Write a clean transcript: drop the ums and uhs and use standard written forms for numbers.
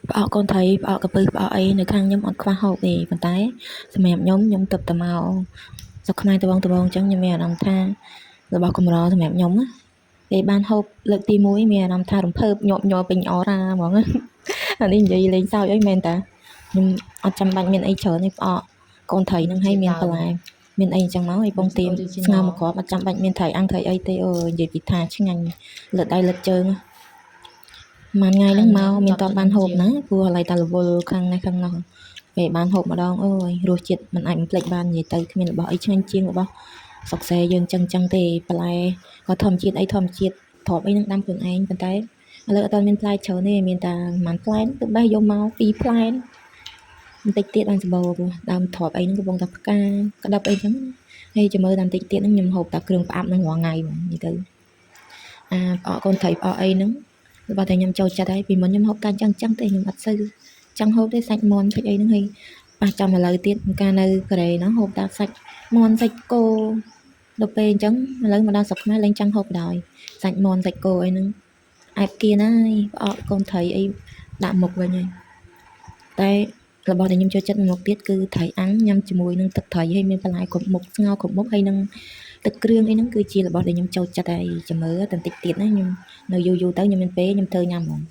ផ្អកកូនត្រីផ្អកកាពឹសផ្អកអីនៅខាងខ្ញុំអត់ខ្វះហូបទេប៉ុន្តែសម្រាប់ខ្ញុំទៅតែមកស្រុកខ្មែរត្បូងអញ្ចឹងខ្ញុំមានអារម្មណ៍ថារបស់កម្រសម្រាប់ខ្ញុំណាពេលបានហូបលើកទី1មានអារម្មណ៍ថារំភើបញាប់ញ័រពេញអរ៉ាហ្មងអានេះនិយាយលេងសើចអីមែនតាខ្ញុំអត់ចាំបាច់មានអីច្រើនទេផ្អកកូនត្រីនឹងឲ្យមានបន្លែមានអីអញ្ចឹងមកឲ្យពងទាស្ងោរមកគ្រាប់អត់ចាំបាច់មានត្រីអាំងត្រីអីទេអូនិយាយពីថាឆ្ងាញ់លើដៃលើជើងមួយថ្ងៃហ្នឹងមកមានតបានហូបណាព្រោះឥឡូវតែរវល់ខាងនេះខាងនោះពេលបានហូបម្ដងអើយរសជាតិមិនអាចបំភ្លេចបាននិយាយទៅគ្មានរបស់អីឆ្ងាញ់ជាងរបស់ស្រុកសេយើងចឹងទេបន្លែក៏ធម្មជាតិអីធម្មជាតិទ្របអីនឹងដាំខ្លួនឯងប៉ុន្តែឥឡូវអត់ទាន់មានផ្លែច្រើនទេមានតែប្រហែលផ្លែទៅបេះយកមក2ផ្លែបន្តិចទៀតបានសម្បូរព្រោះដើមទ្របអីហ្នឹងកំពុងតែផ្កាក្តាប់អីចឹងហើយចាំមើលតាមបន្តិចទៀតហ្នឹងខ្ញុំហូបតែគ្រឿងផ្អាប់ហ្នឹងរាល់ថ្ងៃហ្មងនិយាយទៅផ្អកកូនត្រីផ្អកអីហ្នឹងបើតែខ្ញុំចូលចិត្តហើយពីមុនខ្ញុំហូបតែចឹងទេខ្ញុំអត់សូវចង់ហូបទេសាច់មាន់សាច់អីហ្នឹងហើយប៉ះចាំឥឡូវទៀតកាលនៅកូរ៉េហ្នឹងហូបតែសាច់មាន់សាច់គោដល់ពេលអញ្ចឹងឥឡូវមកដល់ស្រុកខ្មែរលែងចង់ហូបដល់សាច់មាន់សាច់គោអីហ្នឹងអែបគៀនហើយផ្អកកូនត្រីអីដាក់មុខវិញហើយតែរបស់ដែលខ្ញុំចូលចិត្តមួយមុខទៀតគឺត្រីអាំងញ៉ាំជាមួយនឹងទឹកត្រីហើយមានបន្លែគ្រប់មុខស្ងោរគ្រប់មុខហើយនឹងទឹកគ្រឿងអីហ្នឹងគឺជារបស់ដែលខ្ញុំចូលចិត្តហើយចាំមើលតែបន្តិចទៀតណាខ្ញុំនៅយូរទៅខ្ញុំមានពេលខ្ញុំធ្វើញ៉ាំហ្មង